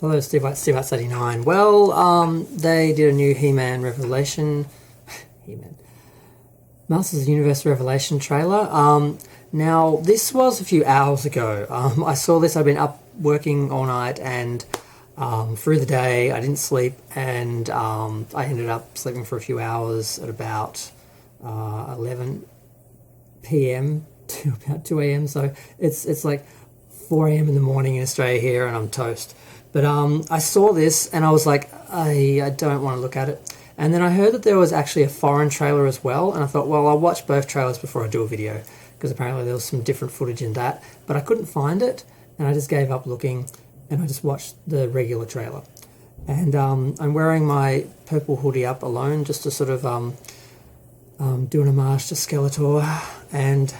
Hello, Steve Arts 89. Well, they did a new He-Man Revelation, He-Man, Masters of the Universe Revelation trailer. Now, this was a few hours ago. I saw this, I've been up working all night and through the day, I didn't sleep, and I ended up sleeping for a few hours at about 11 p.m. to about 2 a.m. So it's like 4 a.m. in the morning in Australia here, and I'm toast. But I saw this and I was like, I don't want to look at it. And then I heard that there was actually a foreign trailer as well, and I thought, well, I'll watch both trailers before I do a video, because apparently there was some different footage in that. But I couldn't find it, and I just gave up looking, and I just watched the regular trailer. And I'm wearing my purple hoodie up alone, just to sort of do an homage to Skeletor. And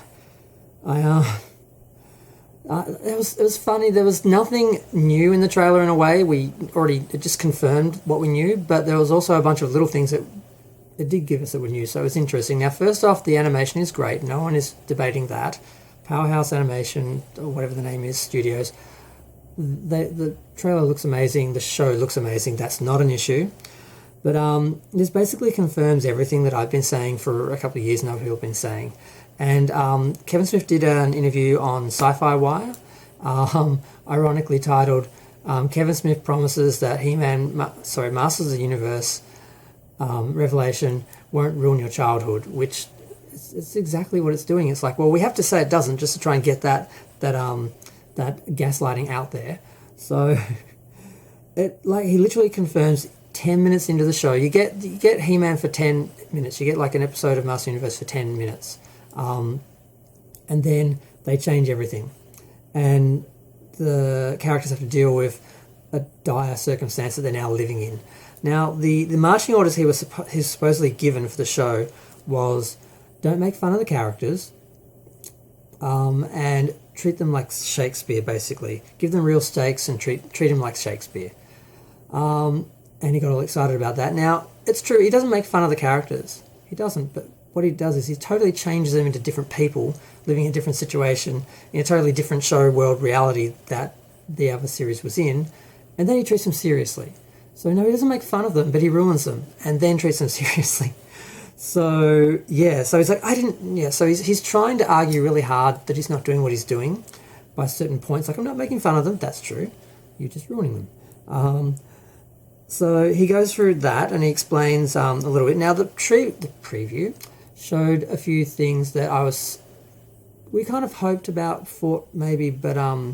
it was funny. There was nothing new in the trailer in a way. It just confirmed what we knew, but there was also a bunch of little things that it did give us that were new, so it was interesting. Now, first off, the animation is great. No one is debating that. Powerhouse Animation, or whatever the name is, studios. The trailer looks amazing. The show looks amazing. That's not an issue. But this basically confirms everything that I've been saying for a couple of years now, people have been saying. And Kevin Smith did an interview on Sci-Fi Wire, ironically titled, Kevin Smith promises that Masters of the Universe Revelation won't ruin your childhood, which it's exactly what it's doing. It's like, well, we have to say it doesn't, just to try and get that gaslighting out there. So he literally confirms 10 minutes into the show, you get He-Man for 10 minutes. You get like an episode of Master Universe for 10 minutes. And then they change everything, and the characters have to deal with a dire circumstance that they're now living in. Now, the marching orders he's supposedly given for the show was, don't make fun of the characters, and treat them like Shakespeare, basically. Give them real stakes and treat them like Shakespeare. And he got all excited about that. Now, it's true, he doesn't make fun of the characters. He doesn't, but what he does is he totally changes them into different people, living in a different situation, in a totally different show world reality that the other series was in, and then he treats them seriously. So no, he doesn't make fun of them, but he ruins them, and then treats them seriously. So, yeah, so he's like, so he's trying to argue really hard that he's not doing what he's doing by certain points. Like, I'm not making fun of them, that's true. You're just ruining them. So he goes through that, and he explains a little bit. Now, the preview showed a few things that we kind of hoped about, thought maybe, but a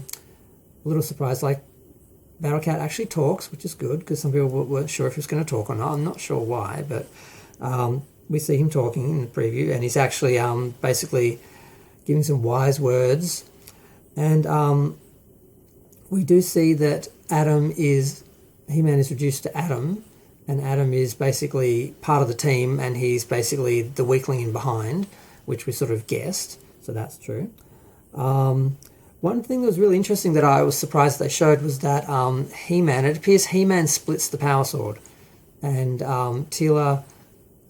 little surprised. Like, Battlecat actually talks, which is good, because some people weren't sure if he was going to talk or not. I'm not sure why, but we see him talking in the preview, and he's actually basically giving some wise words. And we do see that He-Man is reduced to Adam, and Adam is basically part of the team, and he's basically the weakling in behind, which we sort of guessed, so that's true. One thing that was really interesting that I was surprised they showed was that it appears He-Man splits the Power Sword, and Teela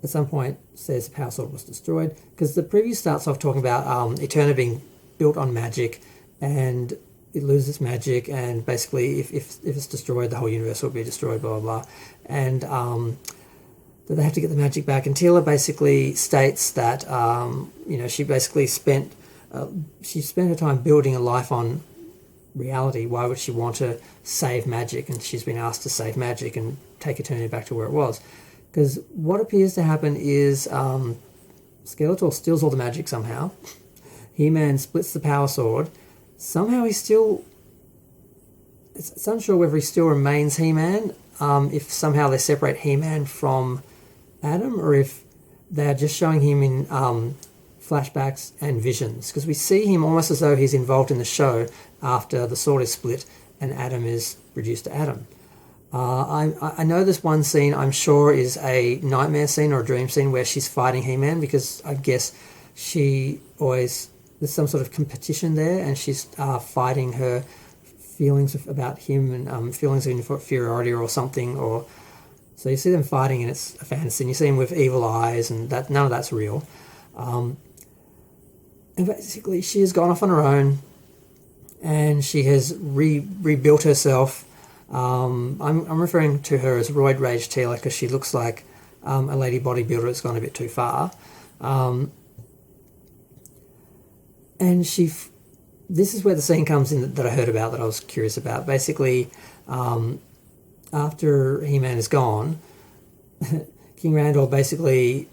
at some point says the Power Sword was destroyed, because the preview starts off talking about Eterna being built on magic, and it loses magic, and basically if it's destroyed, the whole universe will be destroyed, blah, blah, blah. And that they have to get the magic back. And Teela basically states that, she basically spent her time building a life on reality. Why would she want to save magic? And she's been asked to save magic and take Eternity back to where it was. Because what appears to happen is Skeletor steals all the magic somehow. He-Man splits the Power Sword. Somehow it's unsure whether he still remains He-Man, if somehow they separate He-Man from Adam, or if they're just showing him in flashbacks and visions, because we see him almost as though he's involved in the show after the sword is split and Adam is reduced to Adam. I know this one scene I'm sure is a nightmare scene or a dream scene where she's fighting He-Man, because I guess there's some sort of competition there, and she's fighting her feelings about him and feelings of inferiority or something. So you see them fighting, and it's a fantasy. And you see him with evil eyes, and none of that's real. And basically, she has gone off on her own, and she has rebuilt herself I'm referring to her as Roid Rage Teela because she looks like a lady bodybuilder that's gone a bit too far. And this is where the scene comes in that I heard about, that I was curious about. Basically, after He-Man is gone, King Randall basically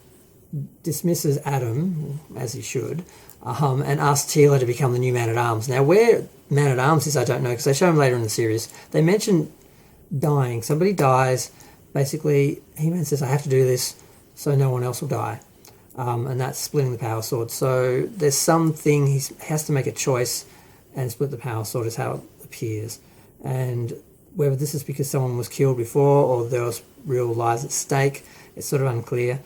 dismisses Adam, as he should, and asks Teela to become the new Man-at-Arms. Now, where Man-at-Arms is, I don't know, because they show him later in the series. They mention dying. Somebody dies. Basically, He-Man says, I have to do this so no one else will die. And that's splitting the power sword. So there's something, he has to make a choice and split the power sword is how it appears. And whether this is because someone was killed before or there was real lives at stake, it's sort of unclear.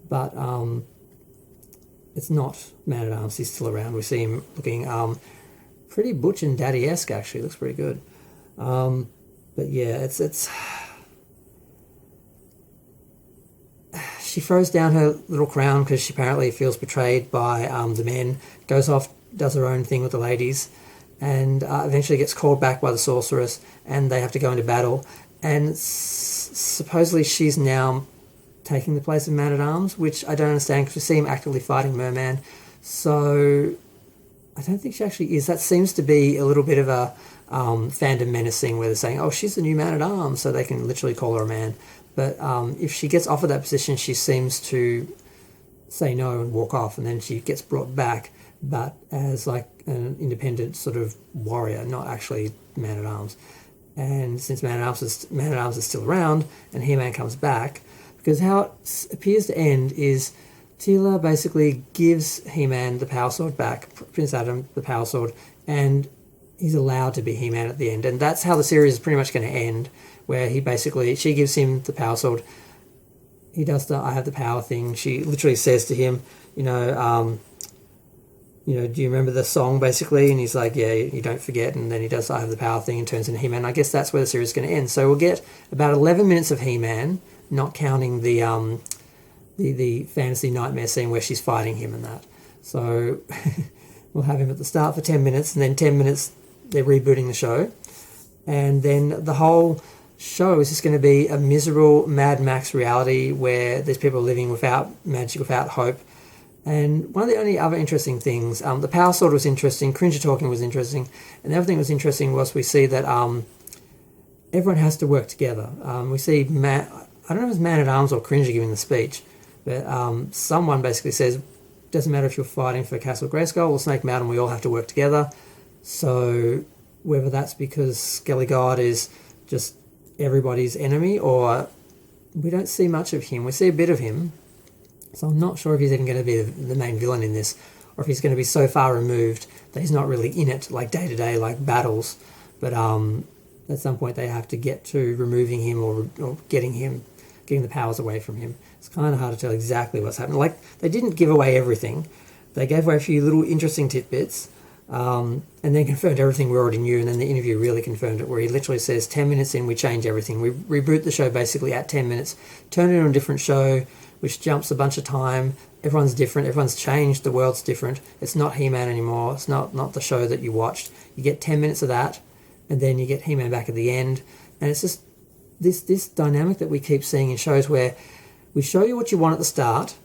But it's not Man-at-Arms, he's still around. We see him looking pretty Butch and Daddy-esque, actually. Looks pretty good. But yeah, it's she throws down her little crown because she apparently feels betrayed by the men, goes off, does her own thing with the ladies, and eventually gets called back by the sorceress, and they have to go into battle. And supposedly she's now taking the place of Man-at-Arms, which I don't understand because we see him actively fighting Merman. So I don't think she actually is. That seems to be a little bit of a fandom menacing where they're saying, oh, she's the new Man-at-Arms, so they can literally call her a man. But if she gets offered that position, she seems to say no and walk off, and then she gets brought back, but as like an independent sort of warrior, not actually Man-at-Arms. And since Man-at-Arms is still around, and He-Man comes back, because how it appears to end is Teela basically gives He-Man the power sword back, Prince Adam the power sword, and he's allowed to be He-Man at the end. And that's how the series is pretty much going to end, where she gives him the power sword. He does the I have the power thing. She literally says to him, do you remember the song, basically? And he's like, yeah, you don't forget. And then he does I have the power thing and turns into He-Man. I guess that's where the series is going to end. So we'll get about 11 minutes of He-Man, not counting the fantasy nightmare scene where she's fighting him and that. So we'll have him at the start for 10 minutes, and then 10 minutes they're rebooting the show. And then the whole show is just going to be a miserable Mad Max reality where there's people living without magic, without hope. And one of the only other interesting things, the power sword was interesting, Cringer talking was interesting, and the other thing that was interesting was we see that everyone has to work together. We see, I don't know if it's Man-at-Arms or Cringer giving the speech, but someone basically says, doesn't matter if you're fighting for Castle Grayskull or Snake Mountain, we all have to work together. So whether that's because Skelly God is just everybody's enemy, or we don't see much of him. We see a bit of him, so I'm not sure if he's even going to be the main villain in this, or if he's going to be so far removed that he's not really in it, like day-to-day, like battles. But at some point they have to get to removing him or getting the powers away from him. It's kind of hard to tell exactly what's happening. Like, they didn't give away everything. They gave away a few little interesting tidbits, and then confirmed everything we already knew, and then the interview really confirmed it, where he literally says 10 minutes in we change everything. We reboot the show basically at 10 minutes, turn it into a different show, which jumps a bunch of time. Everyone's different, everyone's changed, the world's different. It's not He-Man anymore, it's not the show that you watched. You get 10 minutes of that, and then you get He-Man back at the end, and it's just this dynamic that we keep seeing in shows where we show you what you want at the start,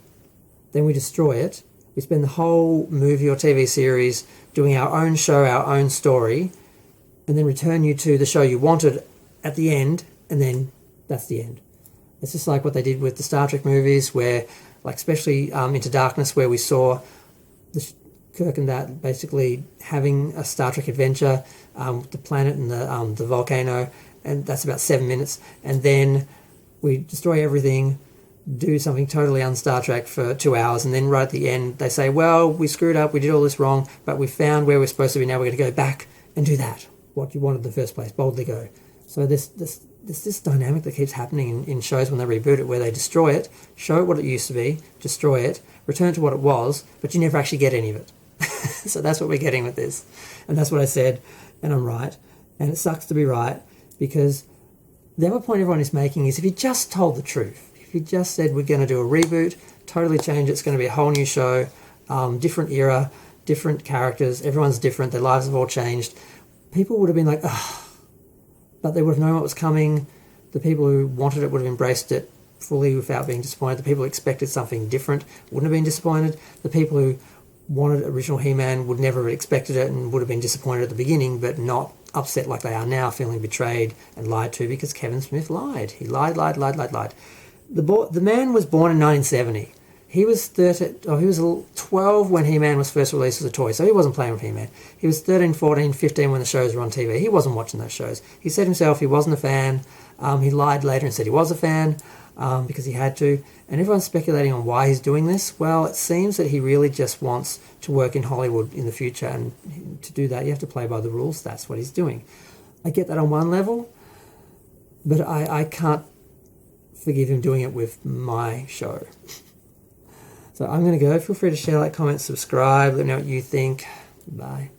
then we destroy it. We spend the whole movie or TV series doing our own show, our own story, and then return you to the show you wanted at the end, and then that's the end. It's just like what they did with the Star Trek movies, where, like especially Into Darkness, where we saw Kirk and that basically having a Star Trek adventure, the planet and the volcano, and that's about 7 minutes, and then we destroy everything, do something totally un-Star Trek for 2 hours, and then right at the end they say, well, we screwed up, we did all this wrong, but we found where we're supposed to be, now we're going to go back and do that, what you wanted in the first place, boldly go. So this dynamic that keeps happening in shows when they reboot it, where they destroy it, show it what it used to be, destroy it, return to what it was, but you never actually get any of it. So that's what we're getting with this. And that's what I said, and I'm right. And it sucks to be right, because the other point everyone is making is if you just told the truth, if you just said we're going to do a reboot, totally change it, it's going to be a whole new show, different era, different characters, everyone's different, their lives have all changed, people would have been like, oh, but they would have known what was coming. The people who wanted it would have embraced it fully without being disappointed. The people who expected something different wouldn't have been disappointed. The people who wanted original He-Man would never have expected it and would have been disappointed at the beginning, but not upset like they are now, feeling betrayed and lied to because Kevin Smith lied. He lied. The man was born in 1970. He was 12 when He-Man was first released as a toy, so he wasn't playing with He-Man. He was 13, 14, 15 when the shows were on TV. He wasn't watching those shows. He said himself he wasn't a fan. He lied later and said he was a fan because he had to. And everyone's speculating on why he's doing this. Well, it seems that he really just wants to work in Hollywood in the future, and to do that you have to play by the rules. That's what he's doing. I get that on one level, but I can't forgive him doing it with my show. So I'm going to go. Feel free to share, like, comment, subscribe. Let me know what you think. Bye.